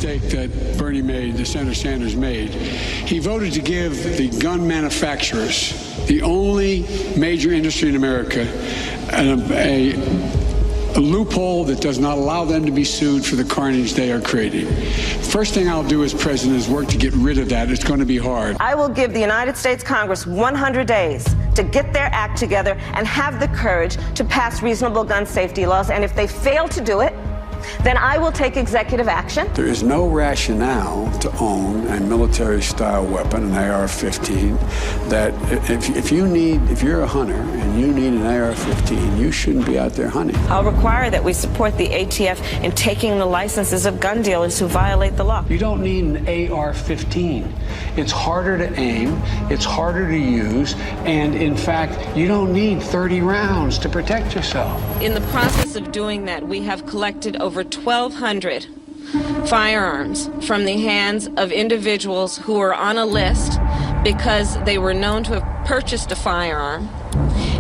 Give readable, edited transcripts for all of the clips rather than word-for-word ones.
mistake that Bernie made, that Senator Sanders made. He voted to give the gun manufacturers, the only major industry in America, a loophole that does not allow them to be sued for the carnage they are creating. First thing I'll do as president is work to get rid of that. It's going to be hard. I will give the United States Congress 100 days to get their act together and have the courage to pass reasonable gun safety laws. And if they fail to do it, then I will take executive action. There is no rationale to own a military-style weapon, an AR-15, that if you're a hunter and you need an AR-15, you shouldn't be out there hunting. I'll require that we support the ATF in taking the licenses of gun dealers who violate the law. You don't need an AR-15. It's harder to aim, it's harder to use, and in fact, you don't need 30 rounds to protect yourself. In the process of doing that, we have collected over 1,200 firearms from the hands of individuals who are on a list because they were known to have purchased a firearm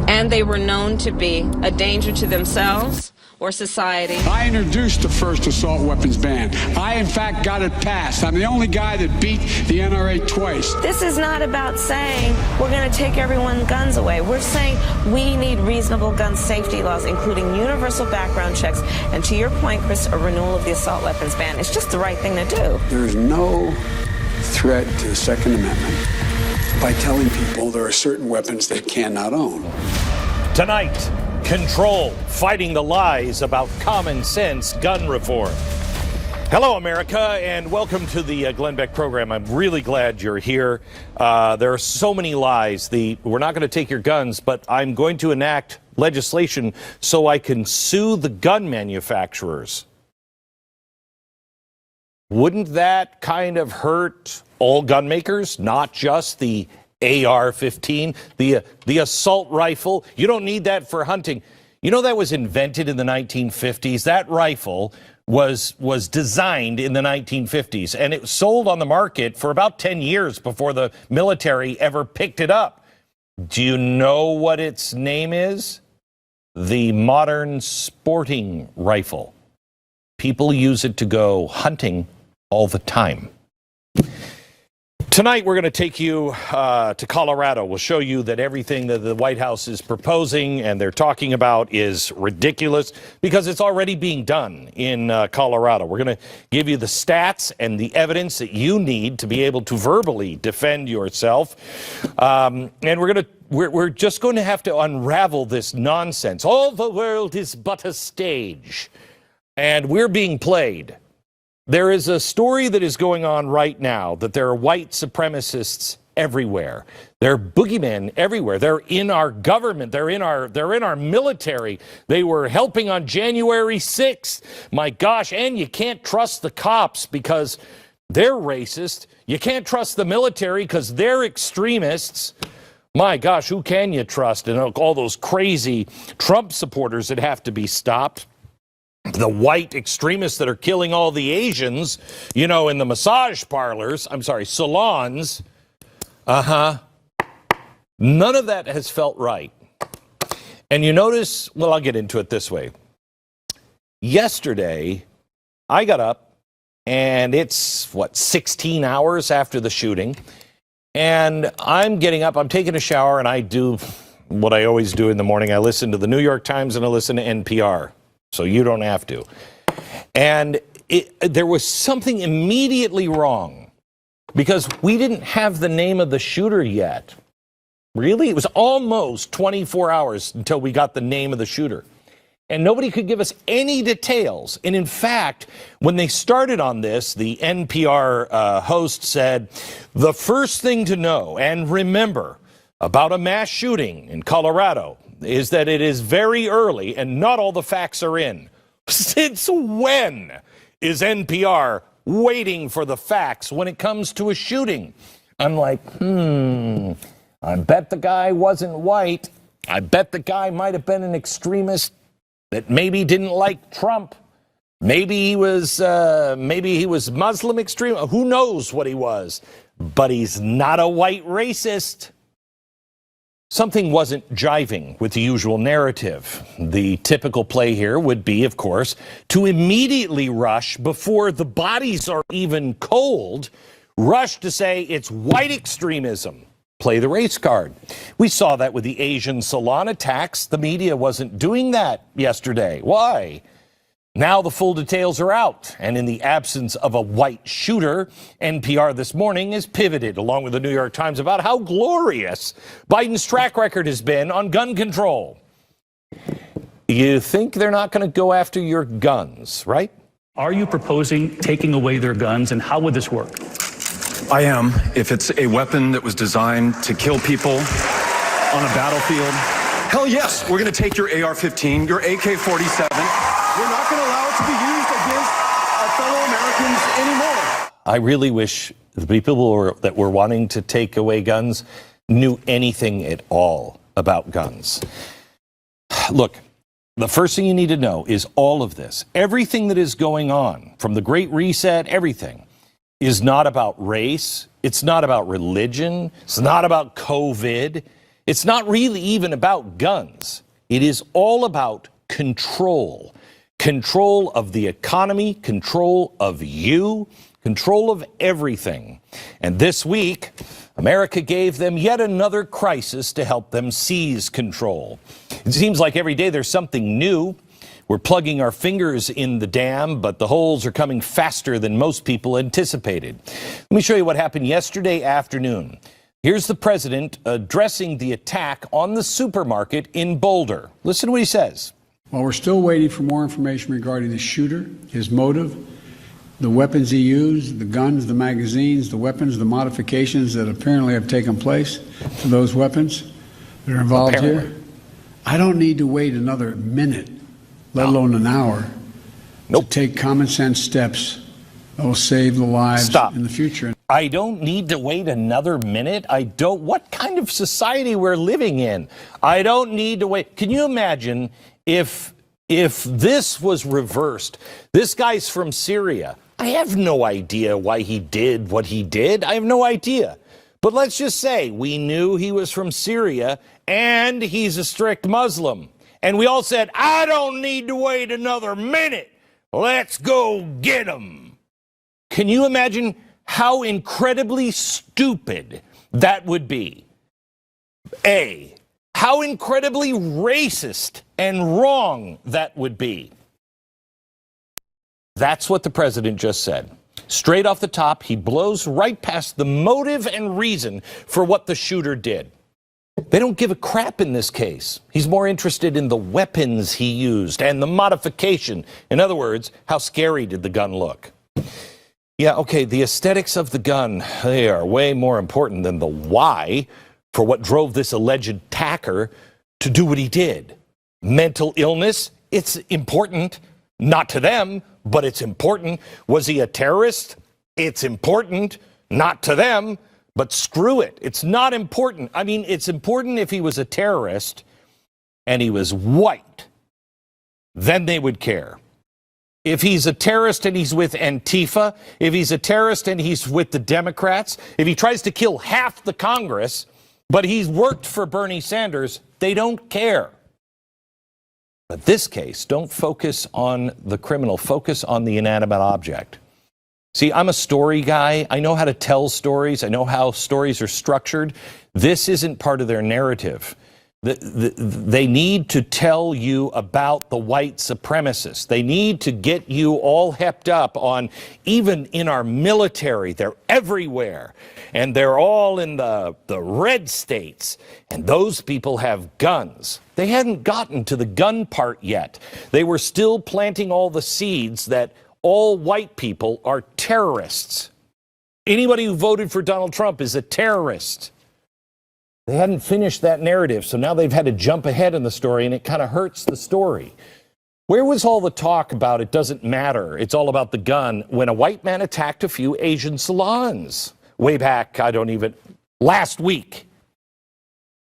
and they were known to be a danger to themselves or society. I introduced the first assault weapons ban. I, in fact, got it passed. I'm the only guy that beat the NRA twice. This is not about saying we're going to take everyone's guns away. We're saying we need reasonable gun safety laws, including universal background checks, and to your point, Chris, a renewal of the assault weapons ban. It's just the right thing to do. There's no threat to the Second Amendment by telling people there are certain weapons they cannot own. Tonight, Control, fighting the lies about common sense gun reform. Hello, America, and welcome to the Glenn Beck program. I'm really glad you're here. There are so many lies. We're not going to take your guns, but I'm going to enact legislation so I can sue the gun manufacturers. Wouldn't that kind of hurt all gun makers, not just the AR-15, the assault rifle? You don't need that for hunting. You know, that was invented in the 1950s. That rifle was designed in the 1950s, and it was sold on the market for about 10 years before the military ever picked it up. Do you know what its name is? The modern sporting rifle. People use it to go hunting all the time. Tonight, we're going to take you to Colorado. We'll show you that everything that the White House is proposing and they're talking about is ridiculous because it's already being done in Colorado. We're going to give you the stats and the evidence that you need to be able to verbally defend yourself. And we're just going to have to unravel this nonsense. All the world is but a stage, and we're being played. There is a story that is going on right now that there are white supremacists everywhere. There are boogeymen everywhere. They're in our government. They're in our military. They were helping on January 6th. My gosh, and you can't trust the cops because they're racist. You can't trust the military because they're extremists. My gosh, who can you trust? And all those crazy Trump supporters that have to be stopped. The white extremists that are killing all the Asians, you know, in the massage parlors, salons. None of that has felt right. And you notice, well, I'll get into it this way. Yesterday, I got up, and it's, 16 hours after the shooting, and I'm getting up, I'm taking a shower, and I do what I always do in the morning. I listen to the New York Times, and I listen to NPR. So you don't have to. And there was something immediately wrong because we didn't have the name of the shooter yet. Really? It was almost 24 hours until we got the name of the shooter. And nobody could give us any details. And in fact, when they started on this, the NPR host said, the first thing to know and remember about a mass shooting in Colorado is that it is very early and not all the facts are in. Since when is NPR waiting for the facts when it comes to a shooting? I'm like, I bet the guy wasn't white. I bet the guy might have been an extremist that maybe didn't like Trump. Maybe he was Muslim extreme. Who knows what he was? But he's not a white racist. Something wasn't jiving with the usual narrative. The typical play here would be, of course, to immediately rush before the bodies are even cold, rush to say it's white extremism. Play the race card. We saw that with the Asian salon attacks. The media wasn't doing that yesterday. Why? Now the full details are out, and in the absence of a white shooter, NPR this morning has pivoted, along with the New York Times, about how glorious Biden's track record has been on gun control. You think they're not going to go after your guns, right? Are you proposing taking away their guns, and how would this work? I am. If it's a weapon that was designed to kill people on a battlefield, hell yes, we're going to take your AR-15, your AK-47. We're not going to allow it to be used against our fellow Americans anymore. I really wish the people that were wanting to take away guns knew anything at all about guns. Look, the first thing you need to know is all of this, everything that is going on, from the Great Reset, everything, is not about race. It's not about religion. It's not about COVID. It's not really even about guns. It is all about control. Control of the economy, control of you, control of everything. And this week, America gave them yet another crisis to help them seize control. It seems like every day there's something new. We're plugging our fingers in the dam, but the holes are coming faster than most people anticipated. Let me show you what happened yesterday afternoon. Here's the president addressing the attack on the supermarket in Boulder. Listen to what he says. While we're still waiting for more information regarding the shooter, his motive, the weapons he used, the guns, the magazines, the weapons, the modifications that apparently have taken place to those weapons that are involved here, I don't need to wait another minute, let alone an hour, to take common sense steps that will save the lives in the future. I don't need to wait another minute. What kind of society we're living in? I don't need to wait. Can you imagine if this was reversed? This guy's from Syria. I have no idea why he did what he did. I have no idea. But let's just say we knew he was from Syria and he's a strict Muslim. And we all said, I don't need to wait another minute. Let's go get him. Can you imagine how incredibly stupid that would be? How incredibly racist and wrong that would be. That's what the president just said. Straight off the top, he blows right past the motive and reason for what the shooter did. They don't give a crap in this case. He's more interested in the weapons he used and the modification. In other words, how scary did the gun look? Yeah, okay, the aesthetics of the gun, they are way more important than the why for what drove this alleged attacker to do what he did. Mental illness, it's important. Not to them, but it's important. Was he a terrorist? It's important. Not to them, but screw it. It's not important. I mean, it's important if he was a terrorist and he was white. Then they would care. If he's a terrorist and he's with Antifa, if he's a terrorist and he's with the Democrats, if he tries to kill half the Congress, but he's worked for Bernie Sanders, they don't care. But this case, don't focus on the criminal, focus on the inanimate object. See, I'm a story guy. I know how to tell stories. I know how stories are structured. This isn't part of their narrative. They need to tell you about the white supremacists. They need to get you all hepped up on, even in our military, they're everywhere. And they're all in the red states. And those people have guns. They hadn't gotten to the gun part yet. They were still planting all the seeds that all white people are terrorists. Anybody who voted for Donald Trump is a terrorist. They hadn't finished that narrative, so now they've had to jump ahead in the story, and it kind of hurts the story. Where was all the talk about it doesn't matter, it's all about the gun, when a white man attacked a few Asian salons? Way back, last week.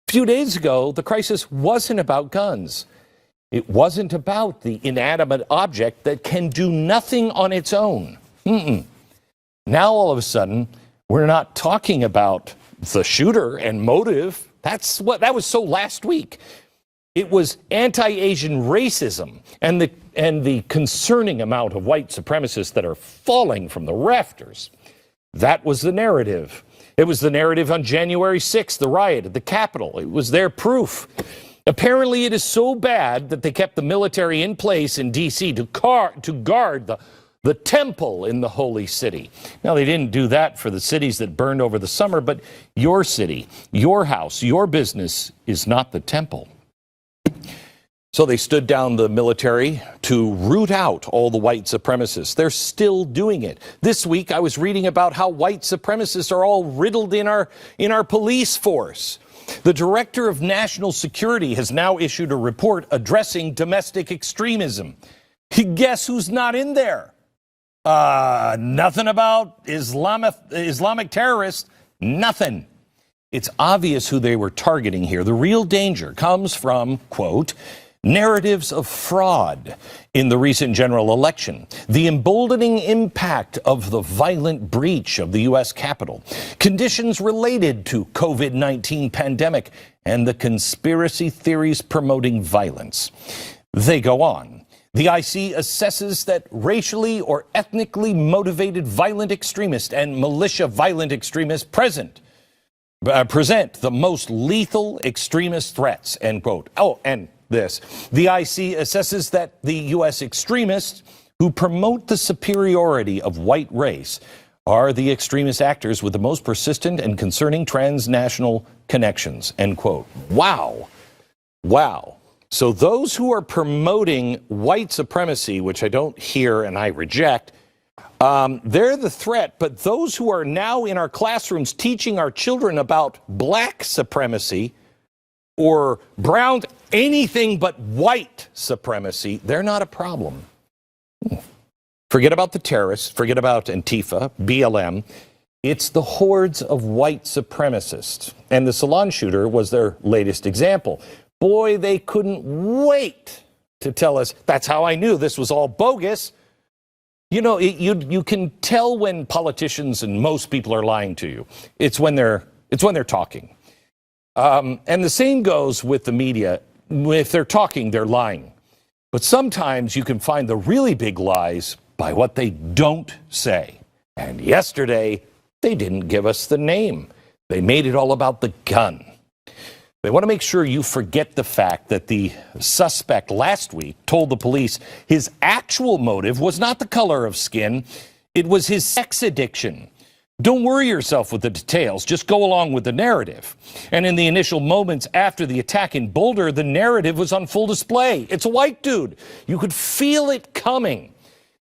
A few days ago, the crisis wasn't about guns. It wasn't about the inanimate object that can do nothing on its own. Now, all of a sudden, we're not talking about the shooter and motive. That was so last week. It was anti-Asian racism and the concerning amount of white supremacists that are falling from the rafters. That was the narrative. It was the narrative on January 6th, the riot at the Capitol. It was their proof. Apparently, it is so bad that they kept the military in place in D.C. to guard the temple in the holy city. Now, they didn't do that for the cities that burned over the summer, but your city, your house, your business is not the temple. So they stood down the military to root out all the white supremacists. They're still doing it. This week, I was reading about how white supremacists are all riddled in our police force. The Director of National Security has now issued a report addressing domestic extremism. Guess who's not in there? Nothing about Islamic terrorists. Nothing. It's obvious who they were targeting here. The real danger comes from, quote, narratives of fraud in the recent general election, the emboldening impact of the violent breach of the U.S. Capitol, conditions related to COVID-19 pandemic, and the conspiracy theories promoting violence. They go on. The IC assesses that racially or ethnically motivated violent extremists and militia violent extremists present the most lethal extremist threats, end quote. Oh, and this. The IC assesses that the U.S. extremists who promote the superiority of white race are the extremist actors with the most persistent and concerning transnational connections, end quote. Wow. Wow. So those who are promoting white supremacy, which I don't hear and I reject, they're the threat. But those who are now in our classrooms teaching our children about black supremacy or brown, anything but white supremacy, they're not a problem. Forget about the terrorists, forget about Antifa, BLM. It's the hordes of white supremacists. And the salon shooter was their latest example. Boy, they couldn't wait to tell us, that's how I knew this was all bogus. You know, you can tell when politicians and most people are lying to you. It's when they're talking. And the same goes with the media. If they're talking, they're lying. But sometimes you can find the really big lies by what they don't say. And yesterday, they didn't give us the name. They made it all about the gun. They want to make sure you forget the fact that the suspect last week told the police his actual motive was not the color of skin, it was his sex addiction. Don't worry yourself with the details, just go along with the narrative. And in the initial moments after the attack in Boulder, the narrative was on full display. It's a white dude. You could feel it coming.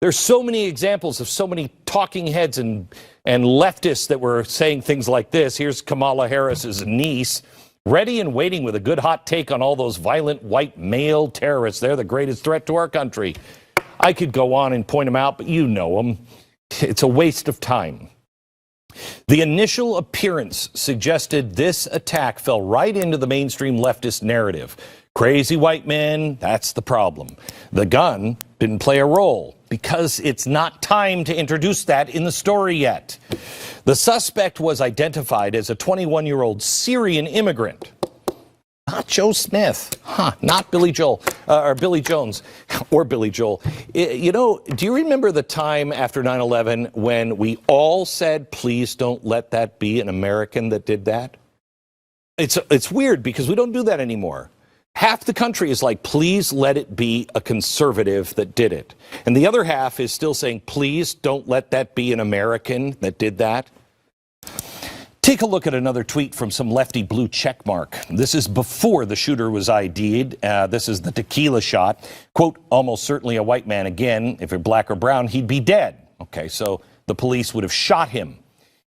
There's so many examples of so many talking heads and leftists that were saying things like this. Here's Kamala Harris's niece, ready and waiting with a good hot take on all those violent white male terrorists. They're the greatest threat to our country. I could go on and point them out, but you know them. It's a waste of time. The initial appearance suggested this attack fell right into the mainstream leftist narrative. Crazy white men, that's the problem. The gun didn't play a role because it's not time to introduce that in the story yet. The suspect was identified as a 21-year-old Syrian immigrant. Not Joe Smith, not Billy Joel, or Billy Jones, or Billy Joel. You know, do you remember the time after 9/11 when we all said, please don't let that be an American that did that? It's weird because we don't do that anymore. Half the country is like, please let it be a conservative that did it. And the other half is still saying, please don't let that be an American that did that. Take a look at another tweet from some lefty blue checkmark. This is before the shooter was ID'd. This is the tequila shot. Quote, almost certainly a white man again. If you're black or brown, he'd be dead. Okay, so the police would have shot him.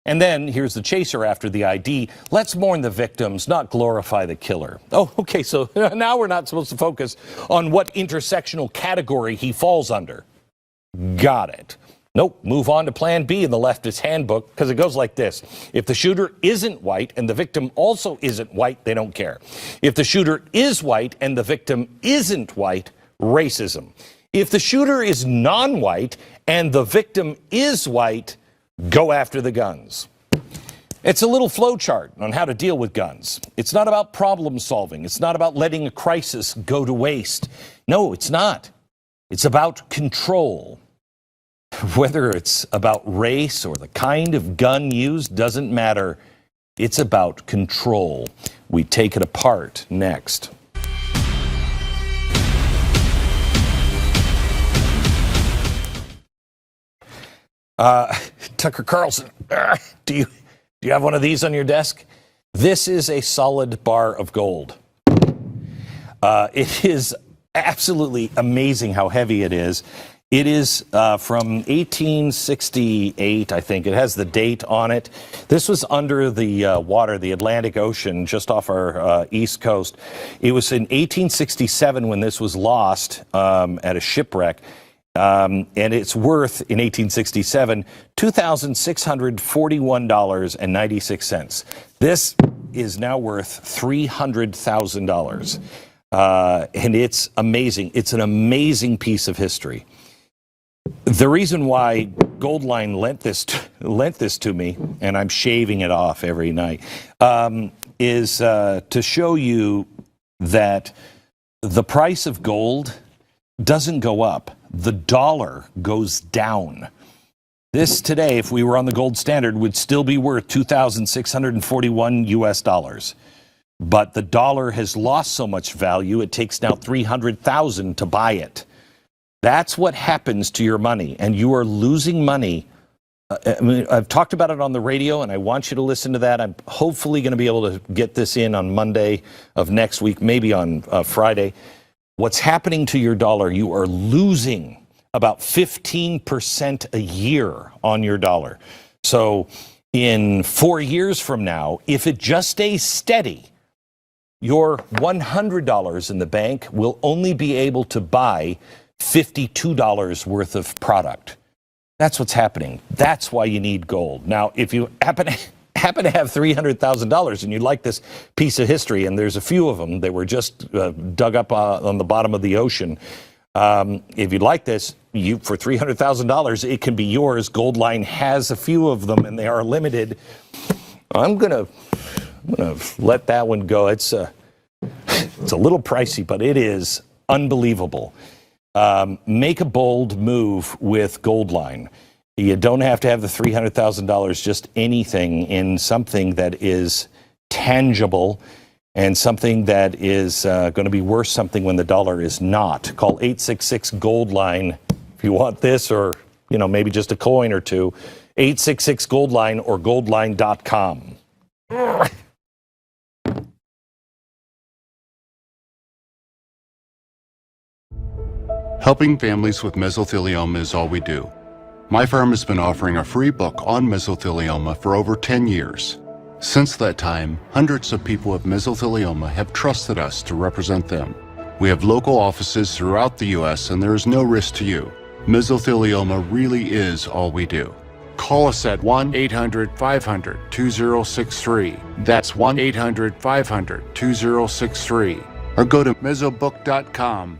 And then here's the chaser after the ID. Let's mourn the victims, not glorify the killer. Oh, okay, so now we're not supposed to focus on what intersectional category he falls under. Got it. Nope, move on to plan B in the leftist handbook, because it goes like this. If the shooter isn't white and the victim also isn't white, they don't care. If the shooter is white and the victim isn't white, racism. If the shooter is non-white and the victim is white, go after the guns. It's a little flowchart on how to deal with guns. It's not about problem solving. It's not about letting a crisis go to waste. No, it's not. It's about control. Whether it's about race or the kind of gun used doesn't matter. It's about control. We take it apart next. Tucker Carlson, do you have one of these on your desk? This is a solid bar of gold. It is absolutely amazing how heavy it is. It is from 1868, I think. It has the date on it. This was under the water, the Atlantic Ocean, just off our east coast. It was in 1867 when this was lost at a shipwreck. And it's worth, in 1867, $2,641.96. This is now worth $300,000. And it's amazing. It's an amazing piece of history. The reason why Goldline lent this to me, and I'm shaving it off every night, is to show you that the price of gold doesn't go up. The dollar goes down. This today, if we were on the gold standard, would still be worth $2,641 US. But the dollar has lost so much value, it takes now $300,000 to buy it. That's what happens to your money, and you are losing money. I mean, I've talked about it on the radio, and I want you to listen to that. I'm hopefully going to be able to get this in on Monday of next week, maybe on Friday. What's happening to your dollar? You are losing about 15% a year on your dollar. So in 4 years from now, if it just stays steady, your $100 in the bank will only be able to buy $52 worth of product. That's what's happening. That's why you need gold. Now, if you happen to have $300,000 and you like this piece of history, and there's a few of them that were just dug up on the bottom of the ocean, if you like this, for $300,000, it can be yours. Goldline has a few of them, and they are limited. I'm gonna let that one go. It's a little pricey, but it is unbelievable. Make a bold move with Goldline. You don't have to have the $300,000, just anything in something that is tangible and something that is going to be worth something when the dollar is not. Call 866-GOLDLINE if you want this, or maybe just a coin or two. 866-GOLDLINE or goldline.com. Helping families with mesothelioma is all we do. My firm has been offering a free book on mesothelioma for over 10 years. Since that time, hundreds of people with mesothelioma have trusted us to represent them. We have local offices throughout the U.S. and there is no risk to you. Mesothelioma really is all we do. Call us at 1-800-500-2063. That's 1-800-500-2063. Or go to mesobook.com.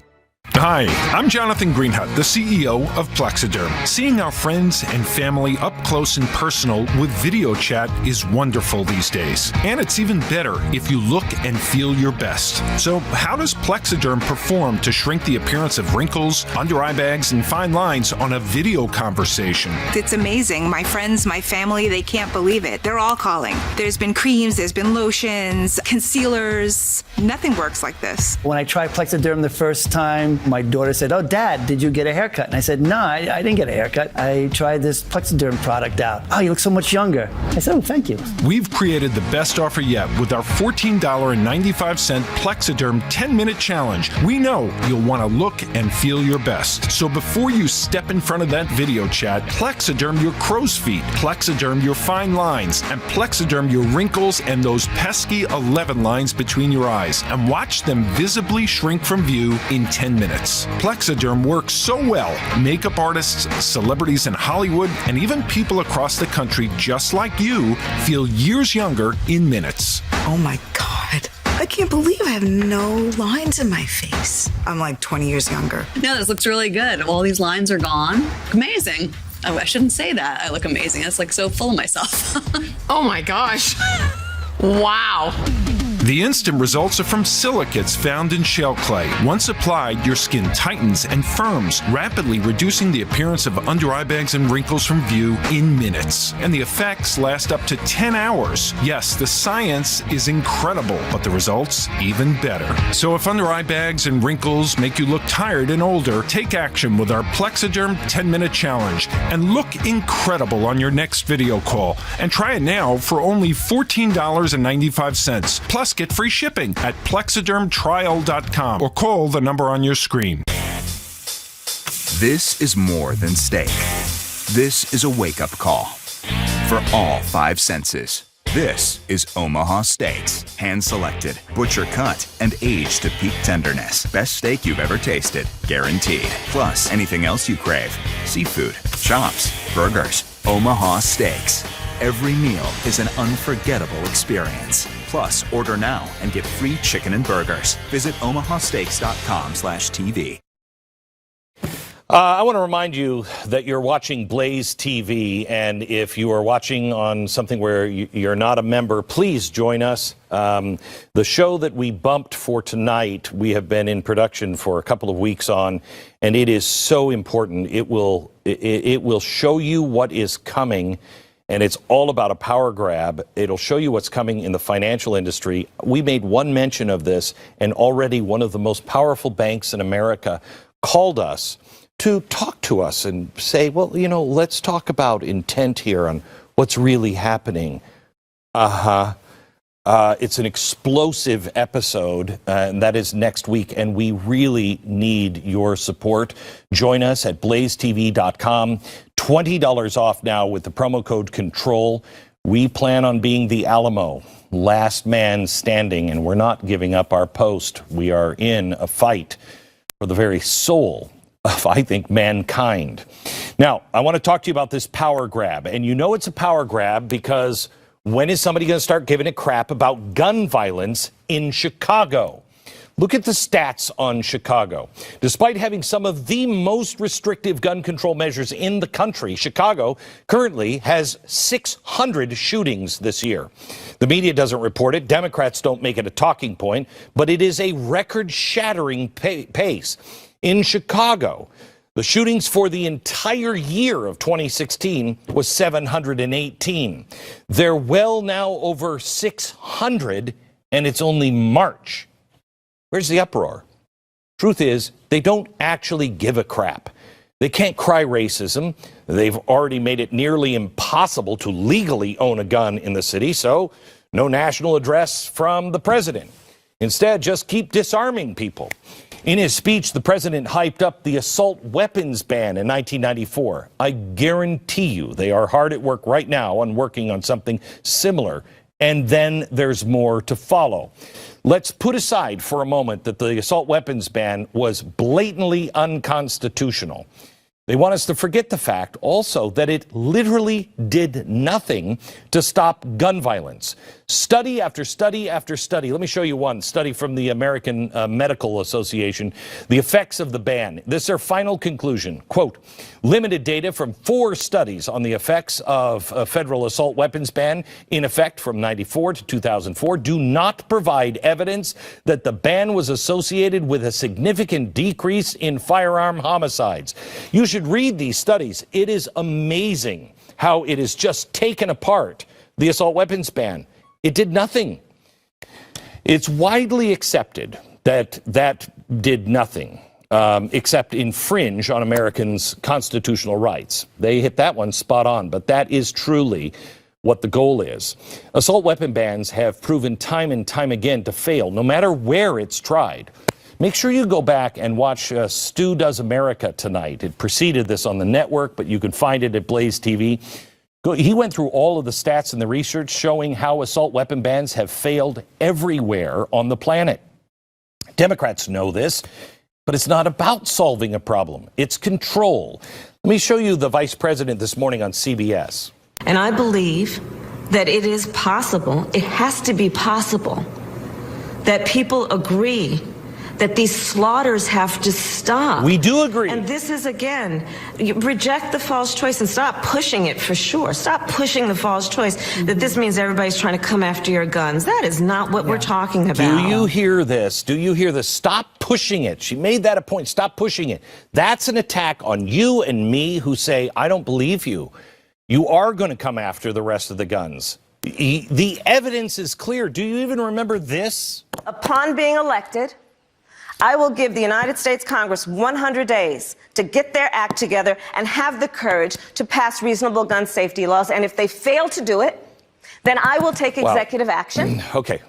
Hi, I'm Jonathan Greenhut, the CEO of Plexiderm. Seeing our friends and family up close and personal with video chat is wonderful these days. And it's even better if you look and feel your best. So how does Plexiderm perform to shrink the appearance of wrinkles, under eye bags, and fine lines on a video conversation? It's amazing. My friends, my family, they can't believe it. They're all calling. There's been creams, there's been lotions, concealers. Nothing works like this. When I tried Plexiderm the first time, my daughter said, "Oh, Dad, did you get a haircut?" And I said, "No, I didn't get a haircut. I tried this Plexiderm product out." "Oh, you look so much younger." I said, "Oh, thank you." We've created the best offer yet with our $14.95 Plexiderm 10-minute challenge. We know you'll want to look and feel your best. So before you step in front of that video chat, Plexiderm your crow's feet, Plexiderm your fine lines, and Plexiderm your wrinkles and those pesky 11 lines between your eyes, and watch them visibly shrink from view in 10 minutes. Plexiderm works so well, makeup artists, celebrities in Hollywood, and even people across the country just like you feel years younger in minutes. Oh my God. I can't believe I have no lines in my face. I'm like 20 years younger. Yeah, this looks really good. All these lines are gone. Amazing. Oh, I shouldn't say that. I look amazing. That's like so full of myself. Oh my gosh. Wow. The instant results are from silicates found in shale clay. Once applied, your skin tightens and firms, rapidly reducing the appearance of under eye bags and wrinkles from view in minutes. And the effects last up to 10 hours. Yes, the science is incredible, but the results even better. So if under eye bags and wrinkles make you look tired and older, take action with our Plexiderm 10-minute challenge and look incredible on your next video call. And try it now for only $14.95. Plus, get free shipping at plexidermtrial.com or call the number on your screen. This is more than steak. This is a wake-up call for all 5 senses. This is Omaha Steaks, hand-selected, butcher-cut, and aged to peak tenderness. Best steak you've ever tasted, guaranteed. Plus, anything else you crave. Seafood, chops, burgers, Omaha Steaks. Every meal is an unforgettable experience. Plus, order now and get free chicken and burgers. Visit omahasteaks.com/TV. I want to remind you that you're watching Blaze TV, and if you are watching on something where you're not a member, please join us. The show that we bumped for tonight, we have been in production for a couple of weeks on, and it is so important. It will show you what is coming. And it's all about a power grab. It'll show you what's coming in the financial industry. We made one mention of this, and already one of the most powerful banks in America called us to talk to us and say, well, you know, let's talk about intent here on what's really happening. It's an explosive episode, and that is next week, and we really need your support. Join us at blazetv.com. $20 off now with the promo code CONTROL. We plan on being the Alamo, last man standing, and we're not giving up our post. We are in a fight for the very soul of, I think, mankind. Now, I want to talk to you about this power grab, and you know it's a power grab because when is somebody going to start giving a crap about gun violence in Chicago? Look at the stats on Chicago. Despite having some of the most restrictive gun control measures in the country, Chicago currently has 600 shootings this year. The media doesn't report it. Democrats don't make it a talking point, but it is a record-shattering pace. In Chicago, the shootings for the entire year of 2016 was 718. They're well now over 600, and it's only March. Where's the uproar? Truth is, they don't actually give a crap. They can't cry racism. They've already made it nearly impossible to legally own a gun in the city, so no national address from the president. Instead, just keep disarming people. In his speech, the president hyped up the assault weapons ban in 1994. I guarantee you they are hard at work right now on working on something similar, and then there's more to follow. Let's put aside for a moment that the assault weapons ban was blatantly unconstitutional. They want us to forget the fact also that it literally did nothing to stop gun violence. Study after study after study. Let me show you one study from the American Medical Association. The effects of the ban. This is their final conclusion. Quote, limited data from 4 studies on the effects of a federal assault weapons ban in effect from 94 to 2004 do not provide evidence that the ban was associated with a significant decrease in firearm homicides. You should read these studies. It is amazing how it is just taken apart, the assault weapons ban. It did nothing. It's widely accepted that that did nothing except infringe on Americans' constitutional rights. They hit that one spot on, but that is truly what the goal is. Assault weapon bans have proven time and time again to fail, no matter where it's tried. Make sure you go back and watch Stu Does America tonight. It preceded this on the network, but you can find it at Blaze TV. He went through all of the stats and the research showing how assault weapon bans have failed everywhere on the planet. Democrats know this, but it's not about solving a problem. It's control. Let me show you the vice president this morning on CBS. And I believe that it is possible, it has to be possible, that people agree that these slaughters have to stop. We do agree. And this is, again, you reject the false choice and stop pushing it for sure. Stop pushing the false choice that this means everybody's trying to come after your guns. That is not what we're talking about. Do you hear this? Do you hear this? Stop pushing it. She made that a point. Stop pushing it. That's an attack on you and me who say, I don't believe you. You are going to come after the rest of the guns. The evidence is clear. Do you even remember this? Upon being elected, I will give the United States Congress 100 days to get their act together and have the courage to pass reasonable gun safety laws. And if they fail to do it, then I will take executive action. Okay.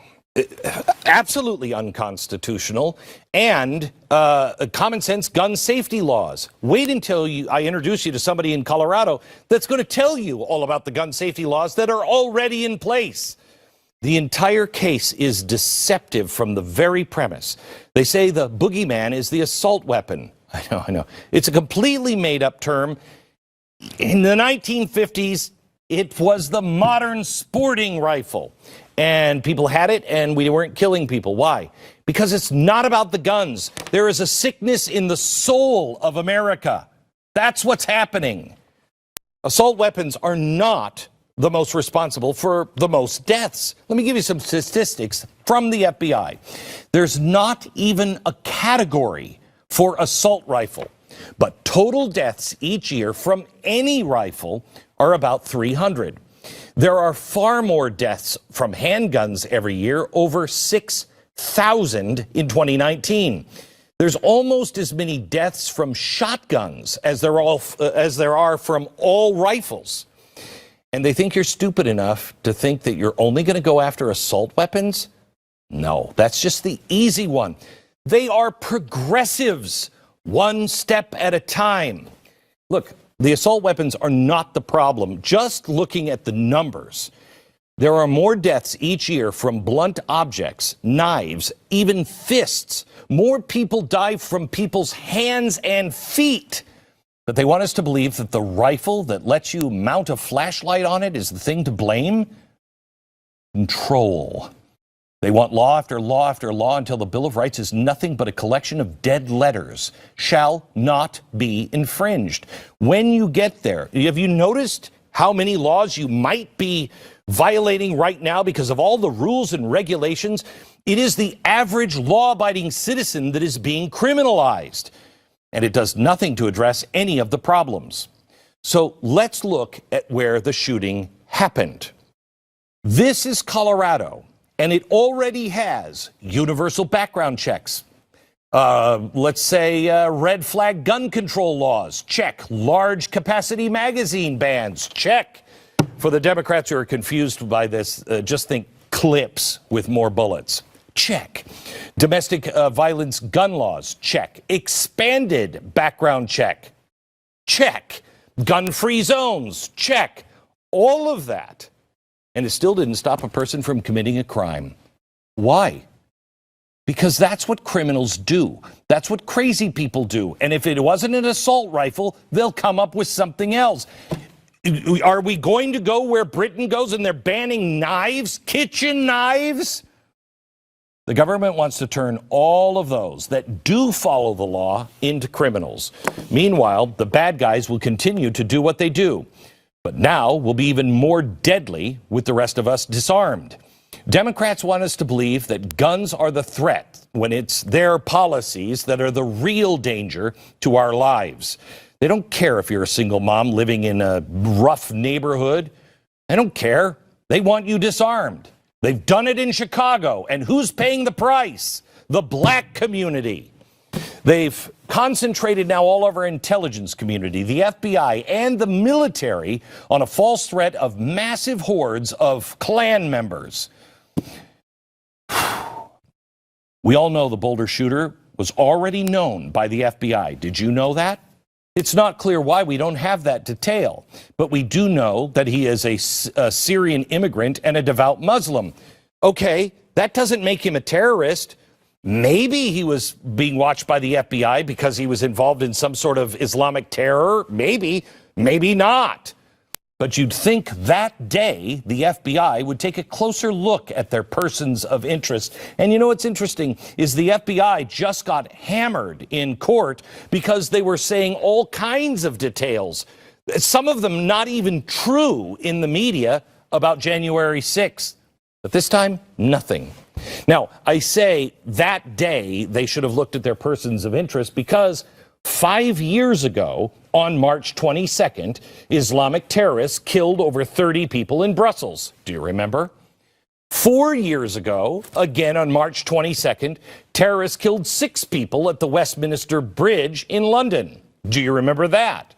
Absolutely unconstitutional. And common sense gun safety laws. Wait until I introduce you to somebody in Colorado that's going to tell you all about the gun safety laws that are already in place. The entire case is deceptive from the very premise. They say the boogeyman is the assault weapon. I know. It's a completely made-up term. In the 1950s, it was the modern sporting rifle. And people had it, and we weren't killing people. Why? Because it's not about the guns. There is a sickness in the soul of America. That's what's happening. Assault weapons are not the most responsible for the most deaths. Let me give you some statistics from the FBI. There's not even a category for assault rifle, but total deaths each year from any rifle are about 300. There are far more deaths from handguns every year, over 6,000 in 2019. There's almost as many deaths from shotguns as there are from all rifles. And they think you're stupid enough to think that you're only going to go after assault weapons? No, that's just the easy one. They are progressives, one step at a time. Look, the assault weapons are not the problem. Just looking at the numbers, there are more deaths each year from blunt objects, knives, even fists. More people die from people's hands and feet. But they want us to believe that the rifle that lets you mount a flashlight on it is the thing to blame? Control. They want law after law after law until the Bill of Rights is nothing but a collection of dead letters. Shall not be infringed. When you get there, have you noticed how many laws you might be violating right now because of all the rules and regulations? It is the average law-abiding citizen that is being criminalized. And it does nothing to address any of the problems. So let's look at where the shooting happened. This is Colorado, and it already has universal background checks. Let's say red flag gun control laws, check. Large capacity magazine bans, check. For the Democrats who are confused by this, just think clips with more bullets. Check. Domestic violence gun laws, check. Expanded background check, check. Gun-free zones, check. All of that. And it still didn't stop a person from committing a crime. Why? Because that's what criminals do. That's what crazy people do. And if it wasn't an assault rifle, they'll come up with something else. Are we going to go where Britain goes and they're banning knives, kitchen knives? The government wants to turn all of those that do follow the law into criminals. Meanwhile, the bad guys will continue to do what they do. But now will be even more deadly with the rest of us disarmed. Democrats want us to believe that guns are the threat when it's their policies that are the real danger to our lives. They don't care if you're a single mom living in a rough neighborhood. They don't care. They want you disarmed. They've done it in Chicago. And who's paying the price? The black community. They've concentrated now all over our intelligence community, the FBI, and the military on a false threat of massive hordes of Klan members. We all know the Boulder shooter was already known by the FBI. Did you know that? It's not clear why we don't have that detail, but we do know that he is a Syrian immigrant and a devout Muslim. Okay, that doesn't make him a terrorist. Maybe he was being watched by the FBI because he was involved in some sort of Islamic terror. Maybe, maybe not. But you'd think that day the FBI would take a closer look at their persons of interest. And you know what's interesting is the FBI just got hammered in court because they were saying all kinds of details, some of them not even true in the media about January 6th. But this time, nothing. Now, I say that day they should have looked at their persons of interest because 5 years ago, on March 22nd, Islamic terrorists killed over 30 people in Brussels. Do you remember? 4 years ago, again on March 22nd, terrorists killed 6 people at the Westminster Bridge in London. Do you remember that?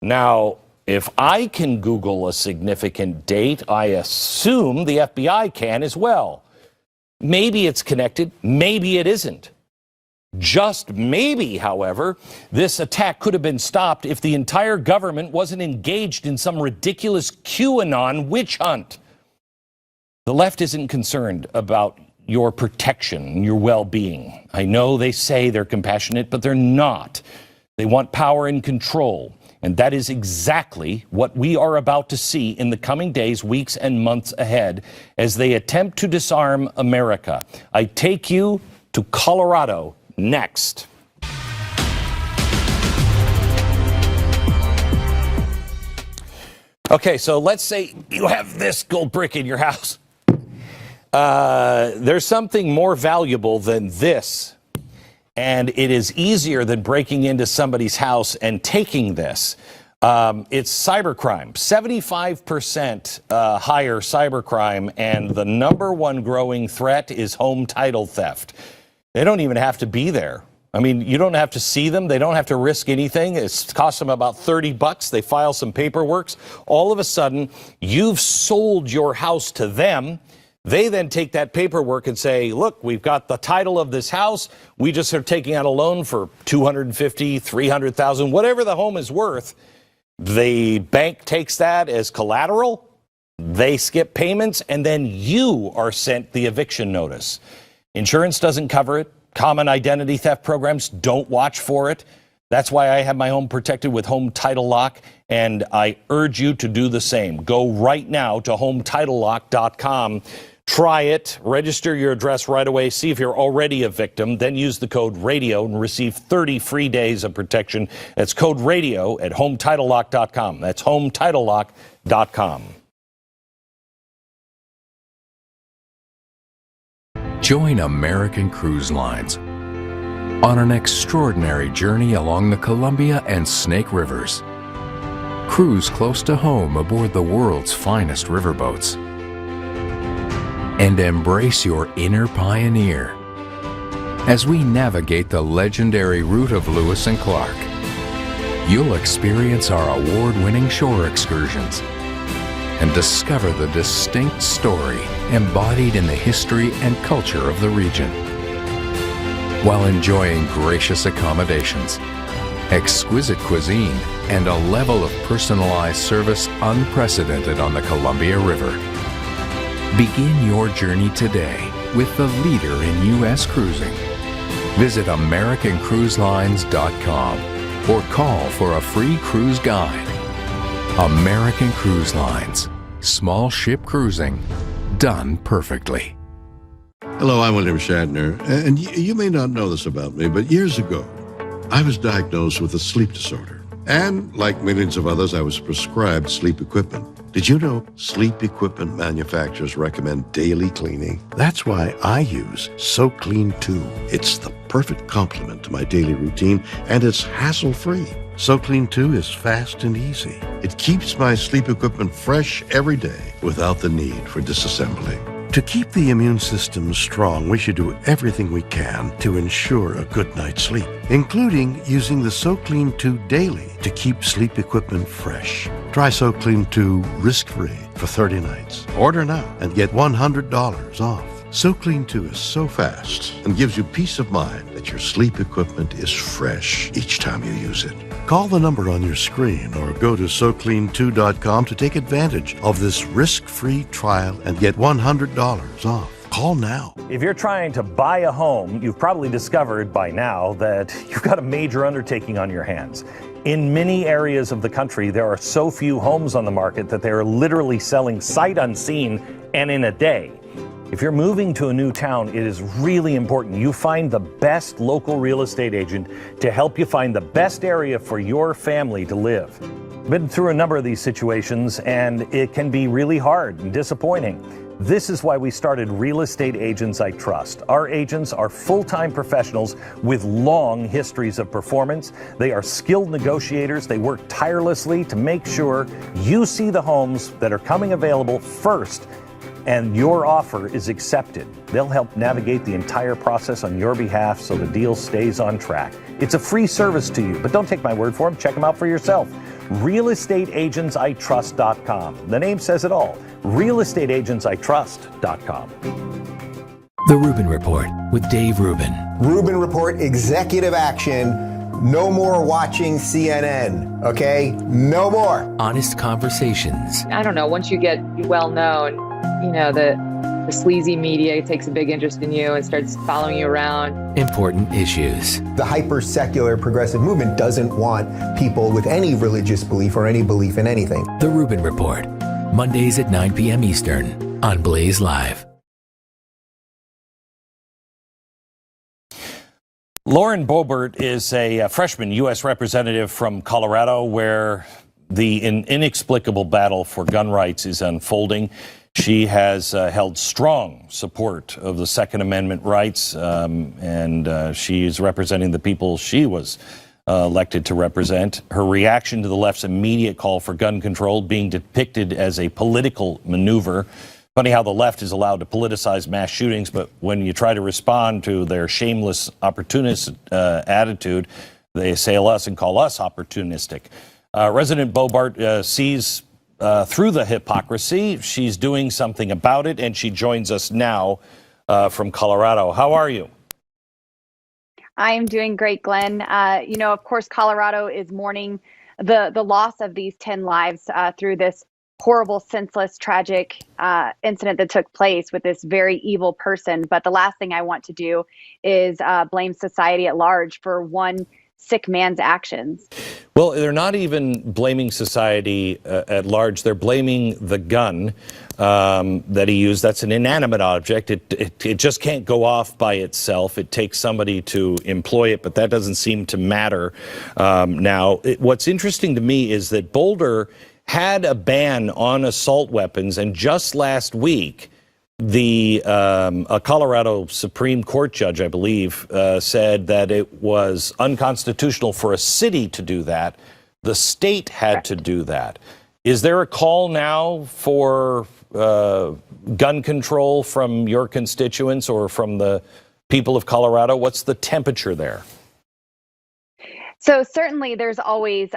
Now, if I can Google a significant date, I assume the FBI can as well. Maybe it's connected, maybe it isn't. Just maybe, however, this attack could have been stopped if the entire government wasn't engaged in some ridiculous QAnon witch hunt. The left isn't concerned about your protection, your well-being. I know they say they're compassionate, but they're not. They want power and control. And that is exactly what we are about to see in the coming days, weeks, and months ahead as they attempt to disarm America. I take you to Colorado next. Okay, so let's say you have this gold brick in your house. There's something more valuable than this, and it is easier than breaking into somebody's house and taking this. It's cybercrime, 75% higher cybercrime, and the number one growing threat is home title theft. They don't even have to be there. I mean, you don't have to see them. They don't have to risk anything. It costs them about $30. They file some paperwork. All of a sudden, you've sold your house to them. They then take that paperwork and say, look, we've got the title of this house. We just are taking out a loan for $250,000, $300,000, whatever the home is worth. The bank takes that as collateral. They skip payments, and then you are sent the eviction notice. Insurance doesn't cover it. Common identity theft programs don't watch for it. That's why I have my home protected with Home Title Lock, and I urge you to do the same. Go right now to HometitleLock.com. Try it. Register your address right away. See if you're already a victim. Then use the code RADIO and receive 30 free days of protection. That's code RADIO at HometitleLock.com. That's HometitleLock.com. Join American Cruise Lines on an extraordinary journey along the Columbia and Snake Rivers. Cruise close to home aboard the world's finest riverboats. And embrace your inner pioneer as we navigate the legendary route of Lewis and Clark. You'll experience our award-winning shore excursions and discover the distinct story embodied in the history and culture of the region, while enjoying gracious accommodations, exquisite cuisine, and a level of personalized service unprecedented on the Columbia River. Begin your journey today with the leader in U.S. cruising. Visit AmericanCruiseLines.com or call for a free cruise guide. American Cruise Lines. Small ship cruising done perfectly. Hello, I'm William Shatner, and you may not know this about me, but years ago, I was diagnosed with a sleep disorder. And like millions of others, I was prescribed sleep equipment. Did you know sleep equipment manufacturers recommend daily cleaning? That's why I use SoClean 2. It's the perfect complement to my daily routine, and it's hassle-free. SoClean 2 is fast and easy. It keeps my sleep equipment fresh every day without the need for disassembly. To keep the immune system strong, we should do everything we can to ensure a good night's sleep, including using the SoClean 2 daily to keep sleep equipment fresh. Try SoClean 2 risk-free for 30 nights. Order now and get $100 off. SoClean 2 is so fast and gives you peace of mind that your sleep equipment is fresh each time you use it. Call the number on your screen or go to SoClean2.com to take advantage of this risk-free trial and get $100 off. Call now. If you're trying to buy a home, you've probably discovered by now that you've got a major undertaking on your hands. In many areas of the country, there are so few homes on the market that they are literally selling sight unseen and in a day. If you're moving to a new town, it is really important you find the best local real estate agent to help you find the best area for your family to live. I've been through a number of these situations, and it can be really hard and disappointing. This is why we started Real Estate Agents I Trust. Our agents are full-time professionals with long histories of performance. They are skilled negotiators. They work tirelessly to make sure you see the homes that are coming available first and your offer is accepted. They'll help navigate the entire process on your behalf so the deal stays on track. It's a free service to you, but don't take my word for them. Check them out for yourself. realestateagentsitrust.com. The name says it all. realestateagentsitrust.com. The Rubin Report with Dave Rubin. Rubin Report executive action. No more watching CNN, okay? No more. Honest conversations. I don't know, once you get well known, you know, the sleazy media takes a big interest in you and starts following you around. Important issues. The hyper-secular progressive movement doesn't want people with any religious belief or any belief in anything. The Rubin Report, Mondays at 9 p.m. Eastern on Blaze Live. Lauren Boebart is a freshman U.S. representative from Colorado, where the inexplicable battle for gun rights is unfolding. She has held strong support of the Second Amendment rights, and she is representing the people she was elected to represent. Her reaction to the left's immediate call for gun control being depicted as a political maneuver. Funny how the left is allowed to politicize mass shootings, but when you try to respond to their shameless opportunist attitude, they assail us and call us opportunistic. Resident Boebart sees through the hypocrisy. She's doing something about it, and she joins us now from Colorado. How are you? I am doing great, Glenn. You know, of course, Colorado is mourning the loss of these 10 lives through this horrible, senseless, tragic incident that took place with this very evil person. But the last thing I want to do is blame society at large for one sick man's actions. Well, they're not even blaming society at large. They're blaming the gun that he used. That's an inanimate object. It just can't go off by itself. It takes somebody to employ it, but that doesn't seem to matter now. What's interesting to me is that Boulder had a ban on assault weapons, and just last week, a Colorado Supreme Court judge, I believe, said that it was unconstitutional for a city to do that. The state had to do that. Is there a call now for gun control from your constituents or from the people of Colorado? What's the temperature there? So certainly there's always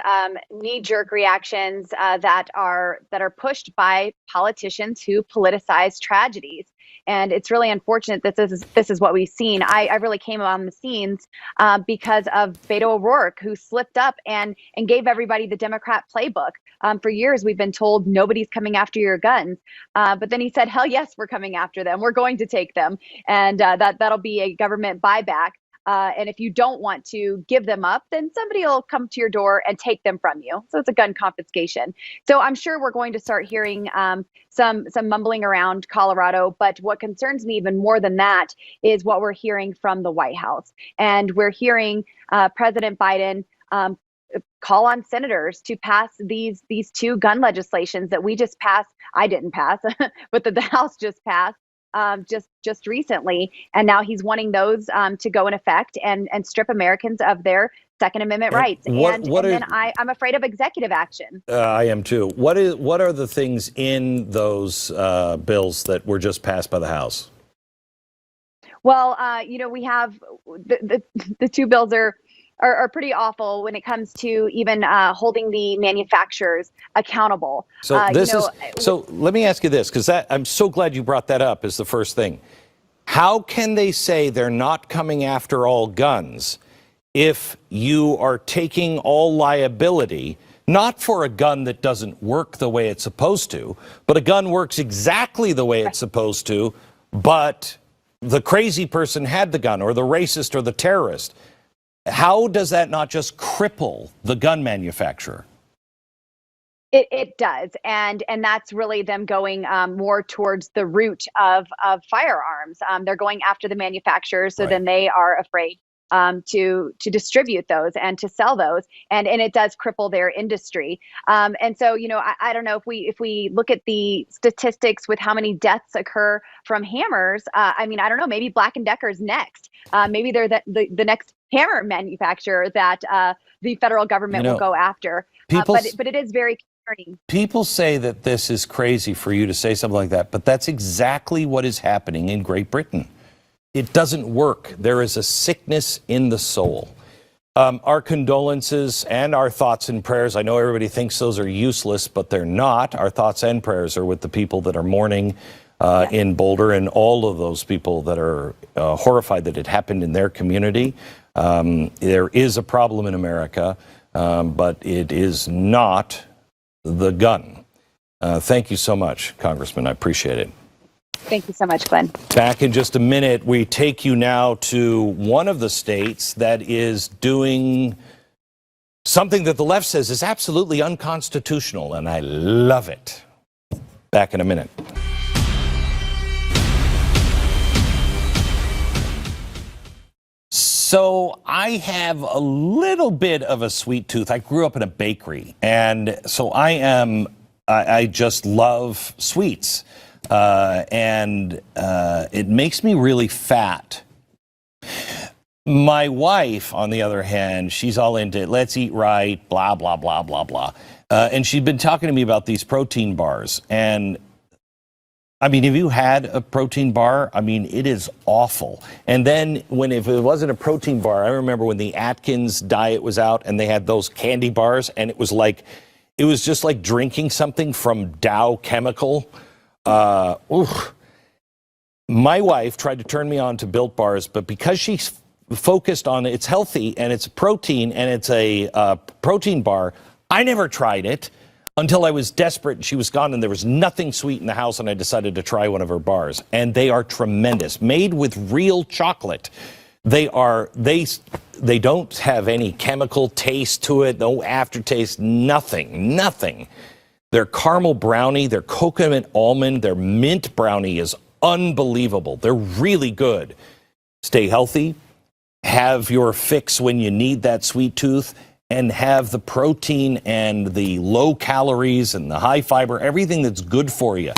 knee-jerk reactions that are pushed by politicians who politicize tragedies. And it's really unfortunate that this is what we've seen. I really came on the scenes because of Beto O'Rourke, who slipped up and gave everybody the Democrat playbook. For years, we've been told nobody's coming after your guns. But then he said, hell yes, we're coming after them. We're going to take them. And that'll be a government buyback. And if you don't want to give them up, then somebody will come to your door and take them from you. So it's a gun confiscation. So I'm sure we're going to start hearing some mumbling around Colorado. But what concerns me even more than that is what we're hearing from the White House. And we're hearing President Biden call on senators to pass these two gun legislations that we just passed. I didn't pass, but that the House just passed. Just recently, and now he's wanting those to go in effect and strip Americans of their Second Amendment rights. Then I'm afraid of executive action. I am too. What are the things in those bills that were just passed by the House? Well, you know, we have the two bills are pretty awful when it comes to even holding the manufacturers accountable. So so let me ask you this, because I'm so glad you brought that up as the first thing. How can they say they're not coming after all guns if you are taking all liability, not for a gun that doesn't work the way it's supposed to, but a gun works exactly the way it's supposed to, but the crazy person had the gun, or the racist or the terrorist. How does that not just cripple the gun manufacturer? It does, and that's really them going more towards the root of firearms. They're going after the manufacturers, so then they are afraid to distribute those and to sell those, and it does cripple their industry. And so, I don't know if we look at the statistics with how many deaths occur from hammers. I don't know. Maybe Black & Decker's next. Maybe they're the next hammer manufacturer that the federal government will go after. But it is very concerning. People say that this is crazy for you to say something like that, but that's exactly what is happening in Great Britain. It doesn't work. There is a sickness in the soul. Our condolences and our thoughts and prayers. I know everybody thinks those are useless, but they're not. Our thoughts and prayers are with the people that are mourning in Boulder, and all of those people that are horrified that it happened in their community. There is a problem in America, but it is not the gun. Thank you so much, Congressman. I appreciate it. Thank you so much, Glenn. Back in just a minute, we take you now to one of the states that is doing something that the left says is absolutely unconstitutional, and I love it. Back in a minute. So I have a little bit of a sweet tooth. I grew up in a bakery, and so I just love sweets. And it makes me really fat. My wife, on the other hand, she's all into let's eat right, blah, blah, blah, blah, blah. And she'd been talking to me about these protein bars. And have you had a protein bar? It is awful. And then if it wasn't a protein bar, I remember when the Atkins diet was out and they had those candy bars, and it was just like drinking something from Dow Chemical. My wife tried to turn me on to Built Bars, but because she's focused on it's healthy and it's protein and it's a protein bar, I never tried it until I was desperate and she was gone and there was nothing sweet in the house, and I decided to try one of her bars. And they are tremendous, made with real chocolate. They don't have any chemical taste to it, no aftertaste, nothing. Their caramel brownie, their coconut almond, their mint brownie is unbelievable. They're really good. Stay healthy, have your fix when you need that sweet tooth, and have the protein and the low calories and the high fiber, everything that's good for you.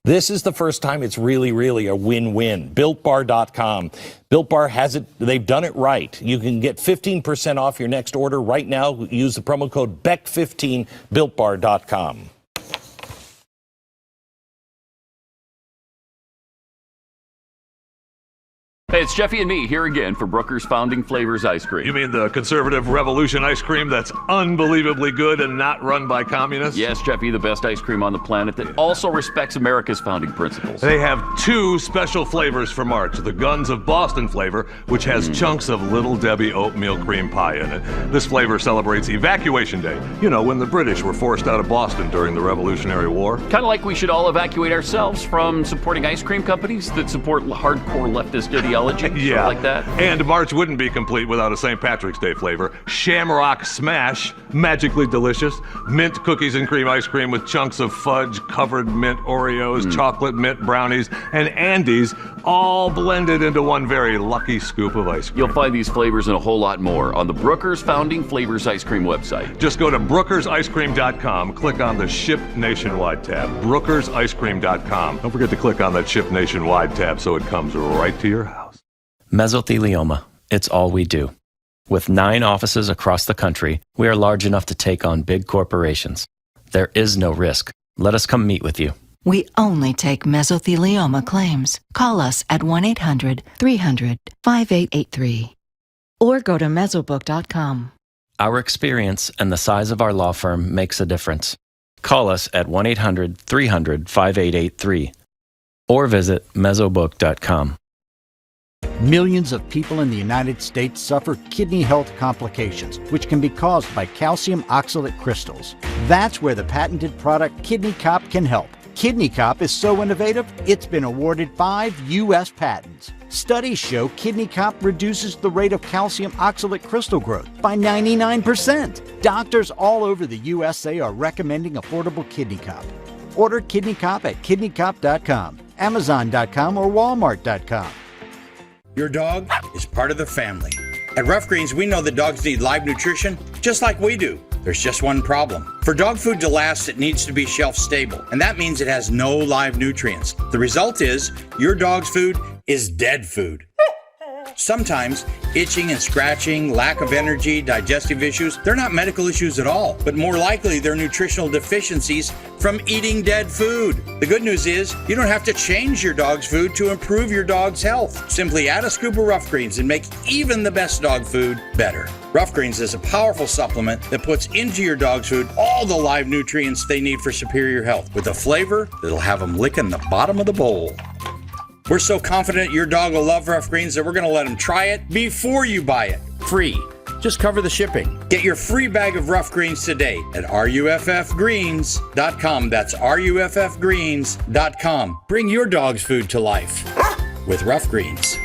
This is the first time it's really, really a win-win. BuiltBar.com. Built Bar has it. They've done it right. You can get 15% off your next order right now. Use the promo code BECK15, BuiltBar.com. Hey, it's Jeffy and me here again for Brooker's Founding Flavors Ice Cream. You mean the conservative revolution ice cream that's unbelievably good and not run by communists? Yes, Jeffy, the best ice cream on the planet that also respects America's founding principles. They have two special flavors for March. The Guns of Boston flavor, which has chunks of Little Debbie oatmeal cream pie in it. This flavor celebrates Evacuation Day. You know, when the British were forced out of Boston during the Revolutionary War. Kind of like we should all evacuate ourselves from supporting ice cream companies that support hardcore leftist ideology. Yeah, like that. And March wouldn't be complete without a St. Patrick's Day flavor. Shamrock Smash, magically delicious. Mint cookies and cream ice cream with chunks of fudge, covered mint Oreos, chocolate mint brownies, and Andes, all blended into one very lucky scoop of ice cream. You'll find these flavors and a whole lot more on the Brooker's Founding Flavors Ice Cream website. Just go to brookersicecream.com, click on the Ship Nationwide tab. brookersicecream.com. Don't forget to click on that Ship Nationwide tab so it comes right to your house. Mesothelioma. It's all we do. With 9 offices across the country, we are large enough to take on big corporations. There is no risk. Let us come meet with you. We only take mesothelioma claims. Call us at 1-800-300-5883 or go to mesobook.com. Our experience and the size of our law firm makes a difference. Call us at 1-800-300-5883 or visit mesobook.com. Millions of people in the United States suffer kidney health complications, which can be caused by calcium oxalate crystals. That's where the patented product Kidney Cop can help. Kidney Cop is so innovative, it's been awarded 5 U.S. patents. Studies show Kidney Cop reduces the rate of calcium oxalate crystal growth by 99%. Doctors all over the USA are recommending affordable Kidney Cop. Order Kidney Cop at kidneycop.com, Amazon.com, or Walmart.com. Your dog is part of the family. At Rough Greens, we know that dogs need live nutrition just like we do. There's just one problem. For dog food to last, it needs to be shelf stable, and that means it has no live nutrients. The result is your dog's food is dead food. Sometimes itching and scratching, lack of energy, digestive issues, they're not medical issues at all, but more likely they're nutritional deficiencies from eating dead food. The good news is you don't have to change your dog's food to improve your dog's health. Simply add a scoop of Rough Greens and make even the best dog food better. Rough Greens is a powerful supplement that puts into your dog's food all the live nutrients they need for superior health, with a flavor that'll have them licking the bottom of the bowl. We're so confident your dog will love Rough Greens that we're going to let them try it before you buy it. Free. Just cover the shipping. Get your free bag of Rough Greens today at ruffgreens.com. That's ruffgreens.com. Bring your dog's food to life with Rough Greens.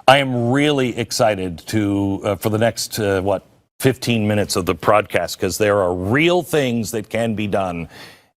I am really excited to for the next 15 minutes of the broadcast, because there are real things that can be done.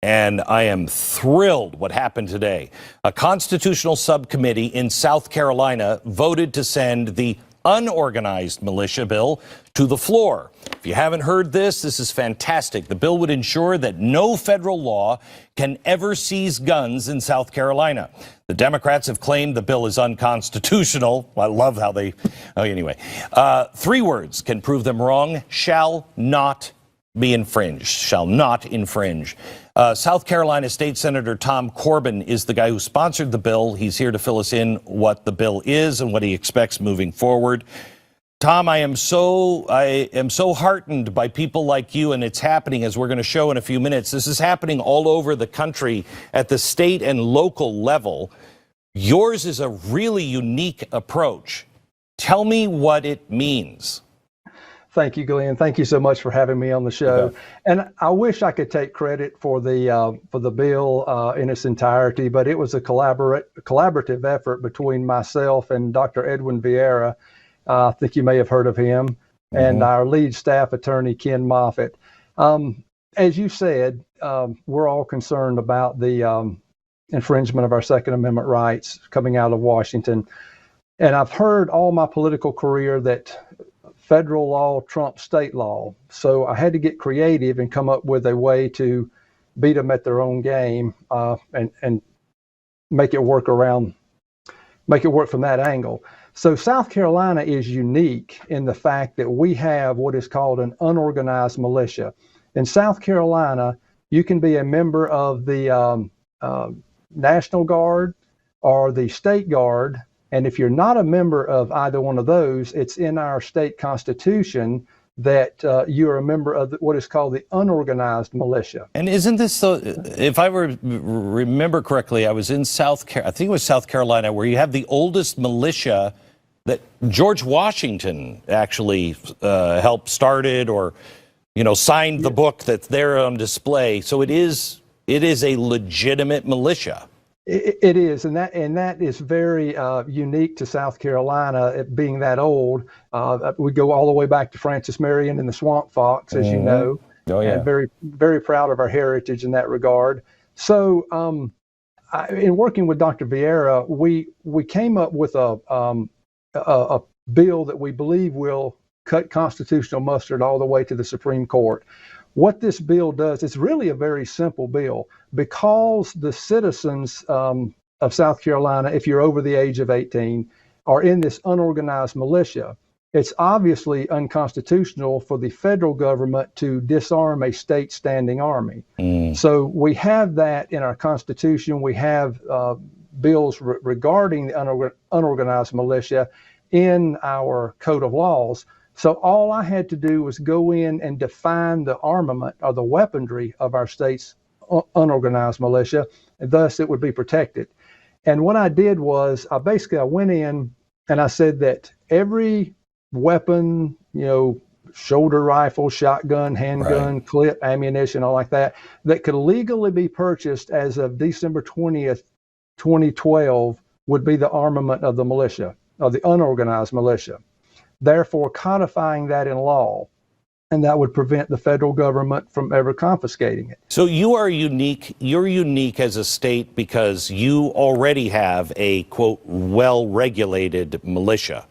And I am thrilled what happened today. A constitutional subcommittee in South Carolina voted to send the unorganized militia bill to the floor. If you haven't heard this is fantastic. The bill would ensure that no federal law can ever seize guns in South Carolina. The Democrats have claimed the bill is unconstitutional. I love how they... Anyway. 3 words can prove them wrong. Shall not be infringed. Shall not infringe. South Carolina State Senator Tom Corbin is the guy who sponsored the bill. He's here to fill us in what the bill is and what he expects moving forward. Tom, I am so heartened by people like you, and it's happening, as we're going to show in a few minutes. This is happening all over the country at the state and local level. Yours is a really unique approach. Tell me what it means. Thank you, Glenn. Thank you so much for having me on the show. Okay. And I wish I could take credit for the bill in its entirety, but it was a collaborative effort between myself and Dr. Edwin Vieira. I think you may have heard of him, and our lead staff attorney, Ken Moffitt. As you said, we're all concerned about the infringement of our Second Amendment rights coming out of Washington. And I've heard all my political career that federal law trumps state law. So I had to get creative and come up with a way to beat them at their own game and make it work from that angle. So South Carolina is unique in the fact that we have what is called an unorganized militia. In South Carolina, you can be a member of the National Guard or the State Guard. And if you're not a member of either one of those, it's in our state constitution that you're a member of what is called the unorganized militia. And isn't this so? If I remember correctly, I was in I think it was South Carolina, where you have the oldest militia that George Washington actually helped started, or signed the book that's there on display. So it is a legitimate militia. It is, and that is very unique to South Carolina, it being that old. We go all the way back to Francis Marion and the Swamp Fox, as you know. Oh yeah. And very, very proud of our heritage in that regard. So, in working with Dr. Vieira, we came up with a bill that we believe will cut constitutional mustard all the way to the Supreme Court. What this bill does, it's really a very simple bill, because the citizens of South Carolina, if you're over the age of 18, are in this unorganized militia. It's obviously unconstitutional for the federal government to disarm a state standing army. So we have that in our Constitution. We have bills regarding the unorganized militia in our Code of Laws. So all I had to do was go in and define the armament or the weaponry of our state's unorganized militia, and thus it would be protected. And what I did was I went in and I said that every weapon, shoulder rifle, shotgun, handgun, clip, ammunition, all like that could legally be purchased as of December 20th, 2012 would be the armament of the militia, of the unorganized militia. Therefore, codifying that in law, and that would prevent the federal government from ever confiscating it. So you are unique. You're unique as a state because you already have a, quote, well-regulated militia,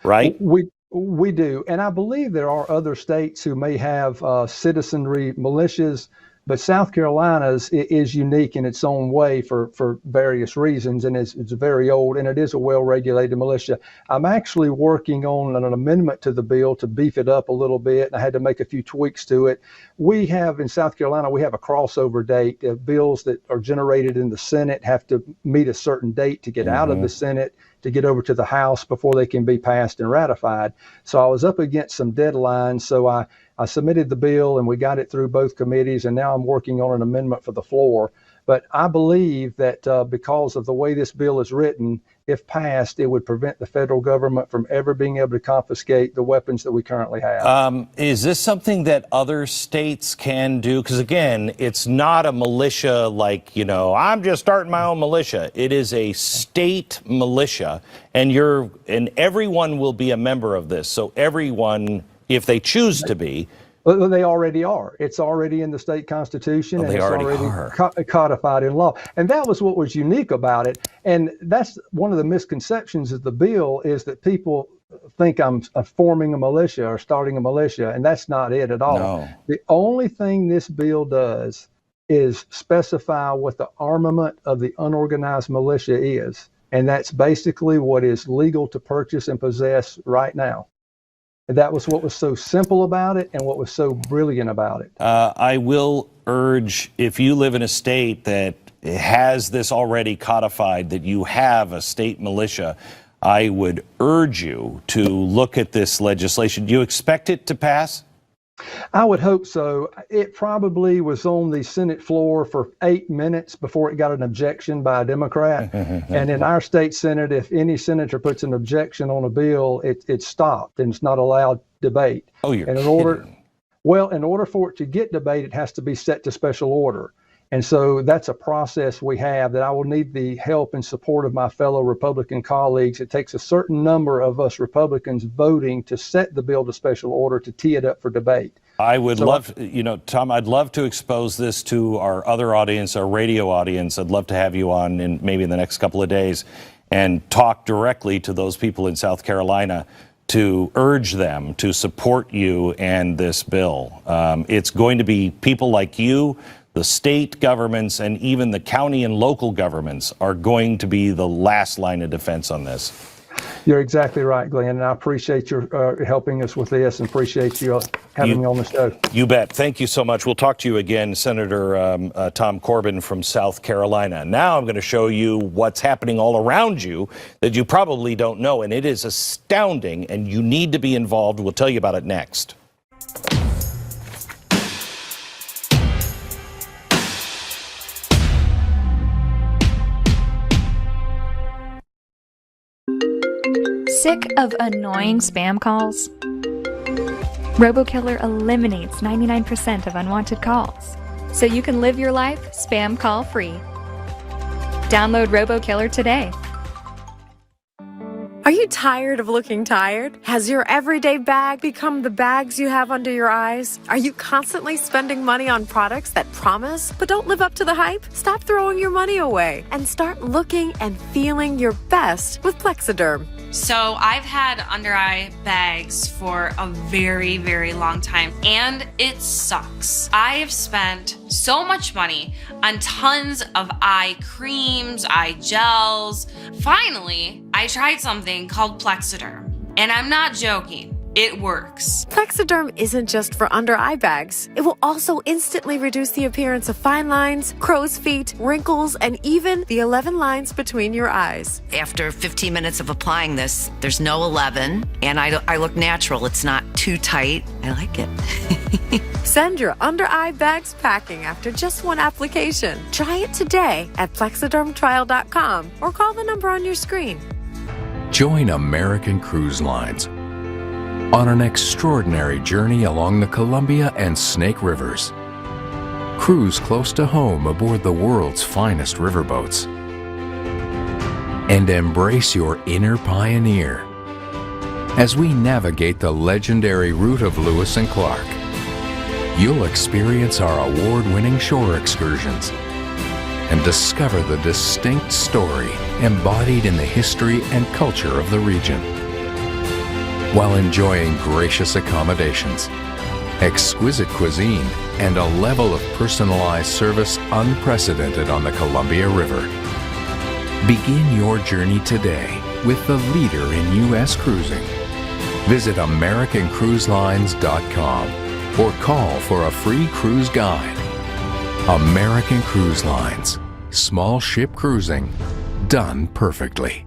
right? We do. And I believe there are other states who may have citizenry militias, but South Carolina's is unique in its own way for various reasons, and it's very old, and it is a well-regulated militia. I'm actually working on an amendment to the bill to beef it up a little bit, and I had to make a few tweaks to it. We have, in South Carolina, we have a crossover date. Bills that are generated in the Senate have to meet a certain date to get out of the Senate to get over to the House before they can be passed and ratified. So I was up against some deadlines, so I submitted the bill and we got it through both committees, and now I'm working on an amendment for the floor. But I believe that because of the way this bill is written, if passed, it would prevent the federal government from ever being able to confiscate the weapons that we currently have. Is this something that other states can do? Because again, it's not a militia like, you know, I'm just starting my own militia. It is a state militia, and everyone will be a member of this. So everyone, if they choose to be. Well, they already are. It's already in the state constitution, and it's already codified in law. And that was what was unique about it. And that's one of the misconceptions of the bill, is that people think I'm forming a militia or starting a militia, and that's not it at all. No. The only thing this bill does is specify what the armament of the unorganized militia is. And that's basically what is legal to purchase and possess right now. That was what was so simple about it and what was so brilliant about it. I will urge, if you live in a state that has this already codified, that you have a state militia, I would urge you to look at this legislation. Do you expect it to pass? I would hope so. It probably was on the Senate floor for 8 minutes before it got an objection by a Democrat. And in our state Senate, if any senator puts an objection on a bill, it's stopped and it's not allowed debate. Oh, you're and in order for it to get debate, it has to be set to special order. And so that's a process we have that I will need the help and support of my fellow Republican colleagues. It takes a certain number of us Republicans voting to set the bill to special order to tee it up for debate. I would love, Tom, I'd love to expose this to our other audience, our radio audience. I'd love to have you on maybe in the next couple of days and talk directly to those people in South Carolina to urge them to support you and this bill. It's going to be people like you, the state governments, and even the county and local governments are going to be the last line of defense on this. You're exactly right, Glenn, and I appreciate your helping us with this and appreciate you having me on the show. You bet. Thank you so much. We'll talk to you again, Senator Tom Corbin from South Carolina. Now I'm going to show you what's happening all around you that you probably don't know, and it is astounding, and you need to be involved. We'll tell you about it next. Sick of annoying spam calls? RoboKiller eliminates 99% of unwanted calls, so you can live your life spam call free. Download RoboKiller today. Are you tired of looking tired? Has your everyday bag become the bags you have under your eyes? Are you constantly spending money on products that promise but don't live up to the hype? Stop throwing your money away and start looking and feeling your best with Plexiderm. So I've had under eye bags for a very, very long time, and it sucks. I have spent so much money on tons of eye creams, eye gels. Finally, I tried something called Plexiderm, and I'm not joking. It works. Plexiderm isn't just for under eye bags. It will also instantly reduce the appearance of fine lines, crow's feet, wrinkles, and even the 11 lines between your eyes. After 15 minutes of applying this, there's no 11, and I look natural. It's not too tight. I like it. Send your under eye bags packing after just one application. Try it today at plexidermtrial.com or call the number on your screen. Join American Cruise Lines. on an extraordinary journey along the Columbia and Snake Rivers. Cruise close to home aboard the world's finest riverboats. And embrace your inner pioneer as we navigate the legendary route of Lewis and Clark. You'll experience our award-winning shore excursions and discover the distinct story embodied in the history and culture of the region, while enjoying gracious accommodations, exquisite cuisine, and a level of personalized service unprecedented on the Columbia River. Begin your journey today with the leader in U.S. cruising. Visit AmericanCruiseLines.com or call for a free cruise guide. American Cruise Lines. Small ship cruising done perfectly.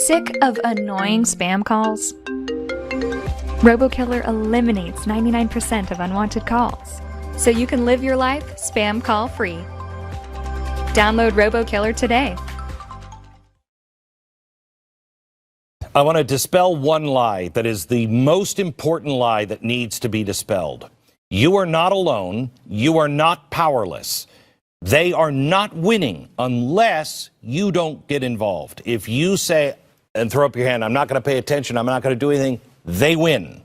Sick of annoying spam calls? RoboKiller eliminates 99% of unwanted calls, so you can live your life spam call free. Download RoboKiller today. I want to dispel one lie that is the most important lie that needs to be dispelled. You are not alone. You are not powerless. They are not winning unless you don't get involved. If you say and throw up your hand, I'm not going to pay attention, I'm not going to do anything, they win.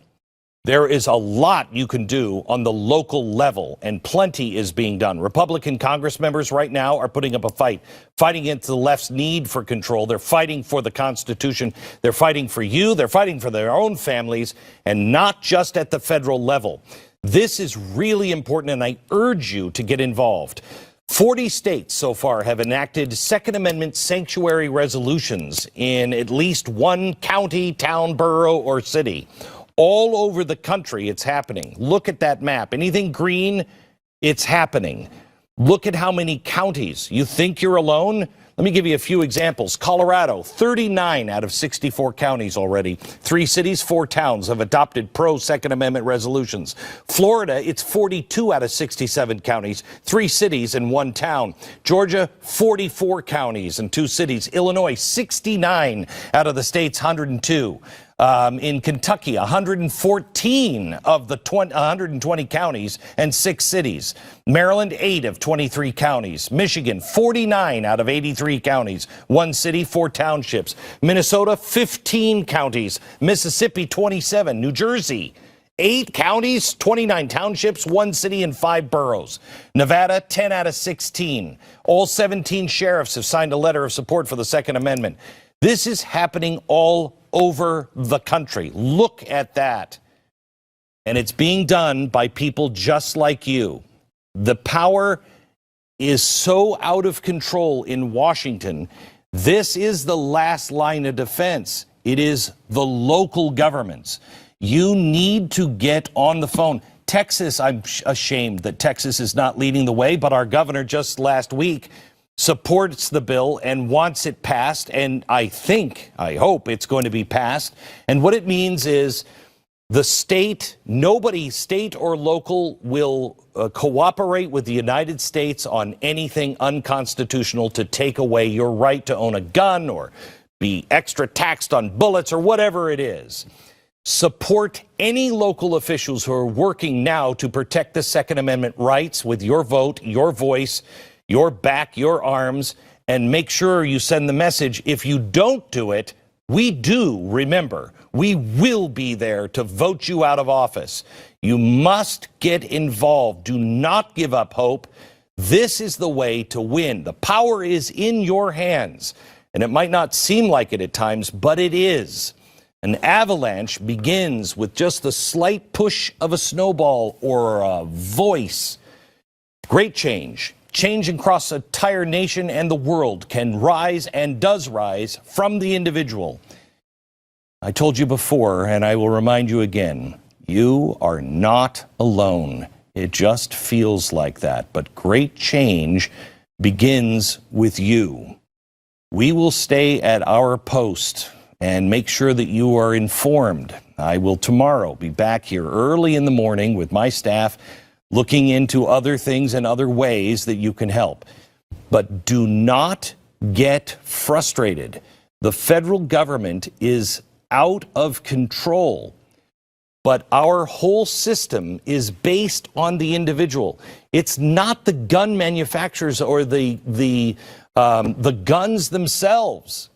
There is a lot you can do on the local level, and plenty is being done. Republican Congress members right now are putting up a fight, fighting against the left's need for control. They're fighting for the Constitution. They're fighting for you. They're fighting for their own families, and not just at the federal level. This is really important, and I urge you to get involved. 40 states so far have enacted Second Amendment sanctuary resolutions in at least one county, town, borough, or city. All over the country, it's happening. Look at that map. Anything green, it's happening. Look at how many counties. You think you're alone? Let me give you a few examples. Colorado, 39 out of 64 counties already. 3 cities, 4 towns have adopted pro-Second Amendment resolutions. Florida, it's 42 out of 67 counties, 3 cities and 1 town. Georgia, 44 counties and 2 cities. Illinois, 69 out of the state's 102. In Kentucky, 114 of the 120 counties and 6 cities. Maryland, 8 of 23 counties. Michigan, 49 out of 83 counties. 1 city, 4 townships. Minnesota, 15 counties. Mississippi, 27. New Jersey, 8 counties, 29 townships, 1 city, and 5 boroughs. Nevada, 10 out of 16. All 17 sheriffs have signed a letter of support for the Second Amendment. This is happening all over the country. Look at that. And it's being done by people just like you. The power is so out of control in Washington. This is the last line of defense. It is the local governments. You need to get on the phone. Texas, I'm ashamed that Texas is not leading the way, but our governor just last week supports the bill and wants it passed, and I hope it's going to be passed. And what it means is the state, nobody, state or local, will cooperate with the United States on anything unconstitutional to take away your right to own a gun or be extra taxed on bullets or whatever it is. Support any local officials who are working now to protect the Second Amendment rights with your vote, your voice, your back, your arms, and make sure you send the message. If you don't do it, we do, remember, we will be there to vote you out of office. You must get involved. Do not give up hope. This is the way to win. The power is in your hands, and it might not seem like it at times, but it is. An avalanche begins with just the slight push of a snowball or a voice. Great change. Change across the entire nation and the world can rise and does rise from the individual. I told you before, and I will remind you again, you are not alone. It just feels like that. But great change begins with you. We will stay at our post and make sure that you are informed. I will tomorrow be back here early in the morning with my staff, looking into other things and other ways that you can help. But do not get frustrated. The federal government is out of control. But our whole system is based on the individual. It's not the gun manufacturers or the guns themselves.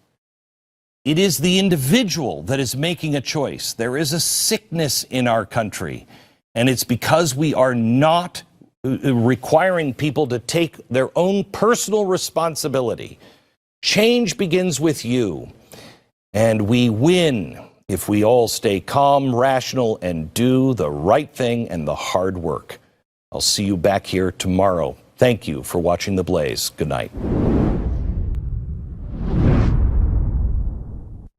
It is the individual that is making a choice. There is a sickness in our country, and it's because we are not requiring people to take their own personal responsibility. Change begins with you, and we win if we all stay calm, rational, and do the right thing and the hard work. I'll see you back here tomorrow. Thank you for watching The Blaze. Good night.